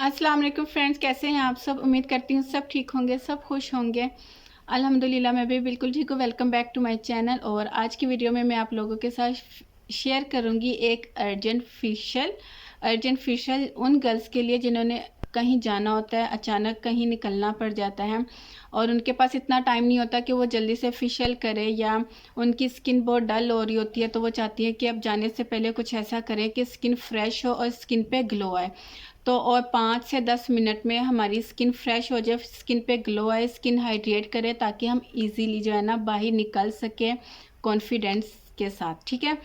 अस्सलाम वालेकुम फ्रेंड्स, कैसे हैं आप सब। उम्मीद करती हूँ सब ठीक होंगे, सब खुश होंगे। अल्हम्दुलिल्लाह मैं भी बिल्कुल ठीक हूँ। Welcome back to my channel. और आज की वीडियो में मैं आप लोगों के साथ शेयर करूँगी एक अर्जेंट फेशियल उन गर्ल्स के लिए जिन्होंने कहीं जाना होता है, अचानक कहीं निकलना पड़ जाता है और उनके पास इतना टाइम नहीं होता कि वो जल्दी से फेशियल करे, या उनकी स्किन बहुत डल हो रही होती है तो वो चाहती है कि अब जाने से पहले कुछ ऐसा करें कि स्किन फ्रेश हो और स्किन पे ग्लो आए। तो और 5 से 10 मिनट में हमारी स्किन फ्रेश हो जाए, स्किन पे ग्लो आए, स्किन हाइड्रेट करे, ताकि हम इजीली जो है ना बाहर निकल सके कॉन्फिडेंस के साथ। ठीक है,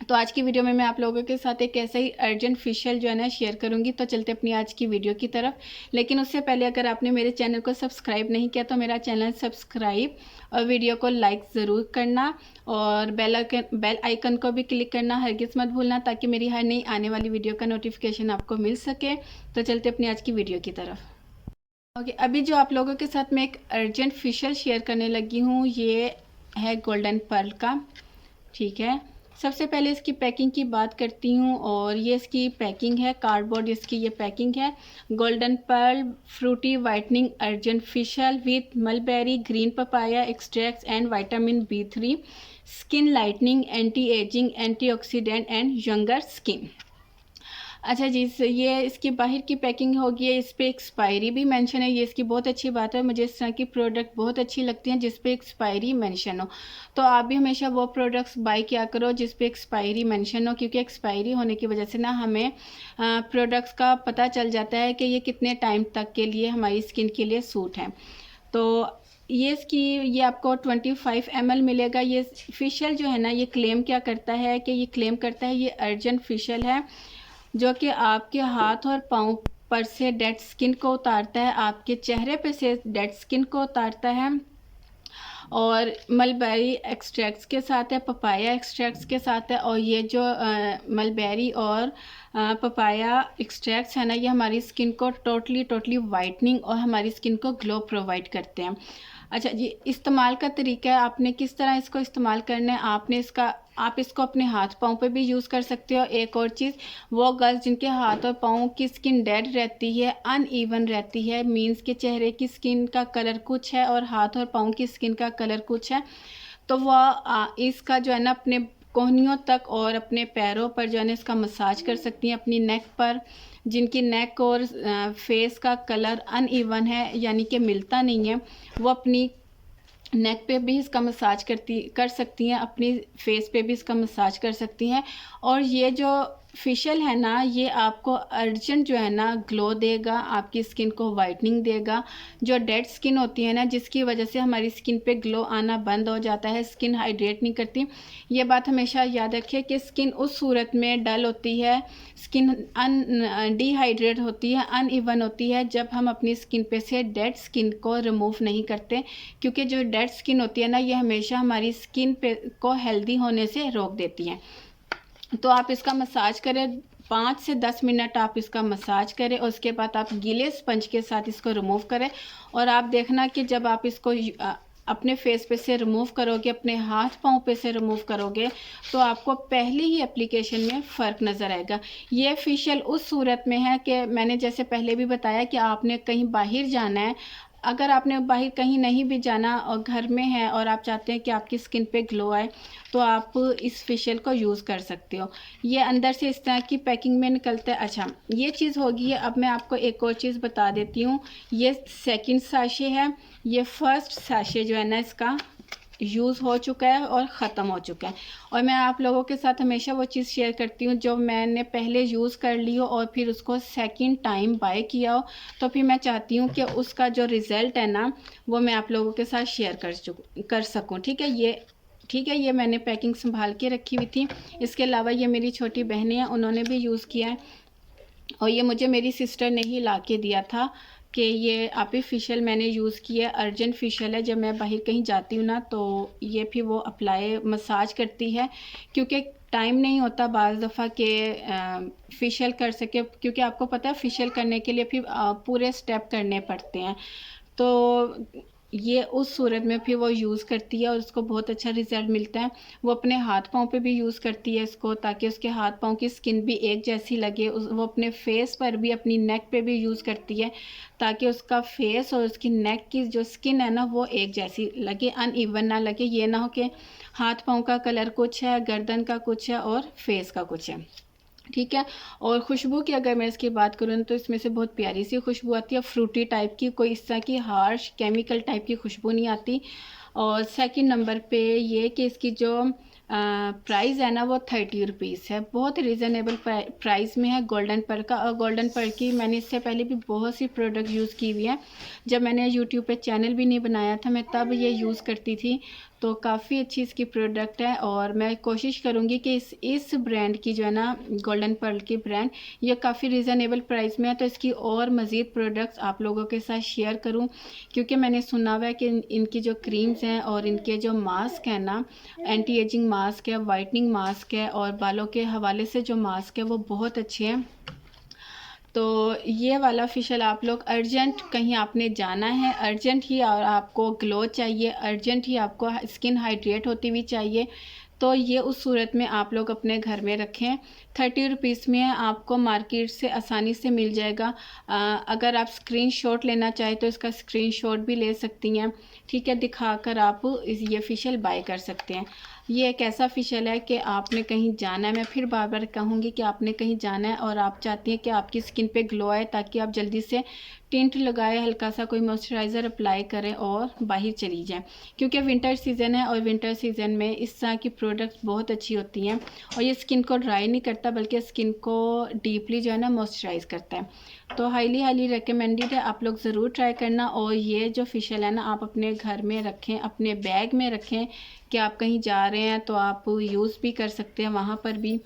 तो आज की वीडियो में मैं आप लोगों के साथ एक ऐसा ही अर्जेंट फेशियल जो है ना शेयर करूंगी। तो चलते अपनी आज की वीडियो की तरफ। लेकिन उससे पहले अगर आपने मेरे चैनल को सब्सक्राइब नहीं किया तो मेरा चैनल सब्सक्राइब और वीडियो को लाइक ज़रूर करना और बेल आइकन को भी क्लिक करना हरगिज़ मत भूलना, ताकि मेरी हर नई आने वाली वीडियो का नोटिफिकेशन आपको मिल सके। तो चलते अपनी आज की वीडियो की तरफ। ओके, अभी जो आप लोगों के साथ मैं एक अर्जेंट फेशियल शेयर करने लगी हूँ, ये है गोल्डन पर्ल का। ठीक है, सबसे पहले इसकी पैकिंग की बात करती हूँ। और ये इसकी पैकिंग है, कार्डबोर्ड इसकी ये पैकिंग है। Golden pearl fruity whitening urgent facial with mulberry green papaya extracts and vitamin B3, skin lightening, anti ageing, antioxidant and younger skin. अच्छा जी, ये इसकी बाहर की पैकिंग होगी है, इस पर एक्सपायरी भी मेंशन है। ये इसकी बहुत अच्छी बात है, मुझे इस तरह की प्रोडक्ट बहुत अच्छी लगती हैं जिस पे एक्सपायरी मेंशन हो। तो आप भी हमेशा वो प्रोडक्ट्स बाय किया करो जिस पे एक्सपायरी मेंशन हो, क्योंकि एक्सपायरी होने की वजह से ना हमें प्रोडक्ट्स का पता चल जाता है कि ये कितने टाइम तक के लिए हमारी स्किन के लिए सूट है। तो ये आपको 25 ml मिलेगा। ये फेशियल जो है ना, ये क्लेम क्या करता है कि ये अर्जेंट फेशियल है जो कि आपके हाथ और पाँव पर से डेड स्किन को उतारता है, आपके चेहरे पे से डेड स्किन को उतारता है। और मलबेरी एक्सट्रैक्ट्स के साथ है, पपाया एक्सट्रैक्ट्स के साथ है। और ये जो मलबेरी और पपाया एक्सट्रैक्ट्स है ना, ये हमारी स्किन को टोटली वाइटनिंग और हमारी स्किन को ग्लो प्रोवाइड करते हैं। अच्छा जी, इस्तेमाल का तरीका है, आपने किस तरह इसको इस्तेमाल करना है। आप इसको अपने हाथ पाँव पे भी यूज़ कर सकते हो। एक और चीज़, वो गर्ल्स जिनके हाथ और पाँव की स्किन डेड रहती है, अनइवन रहती है, मीन्स के चेहरे की स्किन का कलर कुछ है और हाथ और पाँव की स्किन का कलर कुछ है, तो वह इसका जो है ना अपने कोहनियों तक और अपने पैरों पर जो है ना इसका मसाज कर सकती हैं। अपनी नेक पर, जिनकी नेक और फेस का कलर अनइवन है यानी कि मिलता नहीं है, वो अपनी नेक पे भी इसका मसाज कर सकती हैं, अपनी फेस पे भी इसका मसाज कर सकती हैं। और ये जो फेशियल है ना, ये आपको अर्जेंट जो है ना ग्लो देगा, आपकी स्किन को वाइटनिंग देगा। जो डेड स्किन होती है ना, जिसकी वजह से हमारी स्किन पे ग्लो आना बंद हो जाता है, स्किन हाइड्रेट नहीं करती, ये बात हमेशा याद रखिए कि स्किन उस सूरत में डल होती है, स्किन डिहाइड्रेट होती है, अनइवन होती है, जब हम अपनी स्किन पे से डेड स्किन को रिमूव नहीं करते। क्योंकि जो डेड स्किन होती है ना, ये हमेशा हमारी स्किन पे को हेल्दी होने से रोक देती हैं। तो आप इसका मसाज करें, 5 से 10 मिनट आप इसका मसाज करें और उसके बाद आप गीले स्पंज के साथ इसको रिमूव करें। और आप देखना कि जब आप इसको अपने फेस पे से रिमूव करोगे, अपने हाथ पाँव पे से रिमूव करोगे, तो आपको पहली ही एप्लीकेशन में फ़र्क नज़र आएगा। ये फेशियल उस सूरत में है कि मैंने जैसे पहले भी बताया कि आपने कहीं बाहर जाना है, अगर आपने बाहर कहीं नहीं भी जाना और घर में है और आप चाहते हैं कि आपकी स्किन पे ग्लो आए, तो आप इस फेशियल को यूज़ कर सकते हो। ये अंदर से इस तरह की पैकिंग में निकलता है। अच्छा, ये चीज़ होगी है। अब मैं आपको एक और चीज़ बता देती हूँ। ये सेकंड साशे है, ये फर्स्ट साशे जो है ना इसका यूज़ हो चुका है और ख़त्म हो चुका है। और मैं आप लोगों के साथ हमेशा वो चीज़ शेयर करती हूँ जो मैंने पहले यूज़ कर ली हो और फिर उसको सेकंड टाइम बाय किया हो, तो फिर मैं चाहती हूँ कि उसका जो रिज़ल्ट है ना, वो मैं आप लोगों के साथ शेयर कर सकूँ। ठीक है, ये मैंने पैकिंग संभाल के रखी हुई थी। इसके अलावा ये मेरी छोटी बहनें हैं, उन्होंने भी यूज़ किया है। और ये मुझे मेरी सिस्टर ने ही ला के दिया था कि ये आप ही फेशियल मैंने यूज़ किया है, अर्जेंट फेशियल है। जब मैं बाहर कहीं जाती हूँ ना, तो ये फिर वो अप्लाई मसाज करती है, क्योंकि टाइम नहीं होता बाज़ दफ़ा के फेशियल कर सके, क्योंकि आपको पता है फेशियल करने के लिए फिर पूरे स्टेप करने पड़ते हैं। तो ये उस सूरत में फिर वो यूज़ करती है और उसको बहुत अच्छा रिज़ल्ट मिलता है। वो अपने हाथ पाँव पे भी यूज़ करती है इसको, ताकि उसके हाथ पाँव की स्किन भी एक जैसी लगे। वो अपने फेस पर भी, अपनी नेक पे भी यूज़ करती है, ताकि उसका फेस और उसकी नेक की जो स्किन है ना वो एक जैसी लगे, अनइवन ना लगे। ये ना हो कि हाथ पाँव का कलर कुछ है, गर्दन का कुछ है और फेस का कुछ है। ठीक है। और खुशबू की अगर मैं इसकी बात करूँ तो इसमें से बहुत प्यारी सी खुशबू आती है, फ्रूटी टाइप की, कोई इस तरह की हार्श केमिकल टाइप की खुशबू नहीं आती। और सेकंड नंबर पे ये कि इसकी जो प्राइस है ना वो 30 रुपीज़ है, बहुत रीज़नेबल प्राइस में है गोल्डन पर्ल का। और गोल्डन पर्ल की मैंने इससे पहले भी बहुत सी प्रोडक्ट यूज़ की हुई है। जब मैंने यूट्यूब पे चैनल भी नहीं बनाया था मैं तब ये यूज़ करती थी, तो काफ़ी अच्छी इसकी प्रोडक्ट है। और मैं कोशिश करूँगी कि इस ब्रांड की जो है ना, गोल्डन पर्ल की ब्रांड, ये काफ़ी रीज़नेबल प्राइस में है, तो इसकी और मज़ीद प्रोडक्ट्स आप लोगों के साथ शेयर करूँ, क्योंकि मैंने सुना हुआ है कि इनकी जो क्रीम्स हैं और इनके जो मास्क हैं ना, एंटी एजिंग मास्क है, वाइटनिंग मास्क है और बालों के हवाले से जो मास्क है वो बहुत अच्छे हैं। तो ये वाला फेशियल आप लोग अर्जेंट, कहीं आपने जाना है अर्जेंट ही और आपको ग्लो चाहिए, अर्जेंट ही आपको स्किन हाइड्रेट होती हुई चाहिए, तो ये उस सूरत में आप लोग अपने घर में रखें। 30 रुपीज़ में आपको मार्केट से आसानी से मिल जाएगा। अगर आप स्क्रीनशॉट लेना चाहें तो इसका स्क्रीनशॉट भी ले सकती हैं। ठीक है, दिखाकर आप ये फेशियल बाय कर सकते हैं। ये एक ऐसा फेशियल है कि आपने कहीं जाना है, मैं फिर बार बार कहूँगी कि आपने कहीं जाना है और आप चाहती हैं कि आपकी स्किन पे ग्लो आए, ताकि आप जल्दी से टिंट लगाए, हल्का सा कोई मॉइस्चराइज़र अप्लाई करें और बाहर चली जाएं, क्योंकि विंटर सीज़न है और विंटर सीज़न में इस तरह की प्रोडक्ट्स बहुत अच्छी होती हैं और ये स्किन को ड्राई नहीं करता बल्कि स्किन को डीपली जो है ना मॉइस्चराइज़ करता है। तो हाईली रिकमेंडेड है, आप लोग ज़रूर ट्राई करना। और ये जो फेशियल है ना आप अपने घर में रखें, अपने बैग में रखें, कि आप कहीं जा रहे हैं तो आप यूज़ भी कर सकते हैं वहाँ पर भी।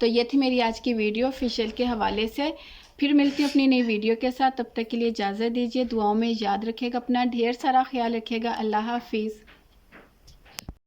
तो ये थी मेरी आज की वीडियो फेशियल के हवाले से। फिर मिलती हूँ अपनी नई वीडियो के साथ, तब तक के लिए इजाज़त दीजिए। दुआओं में याद रखिएगा, अपना ढेर सारा ख्याल रखिएगा। अल्लाह हाफिज़।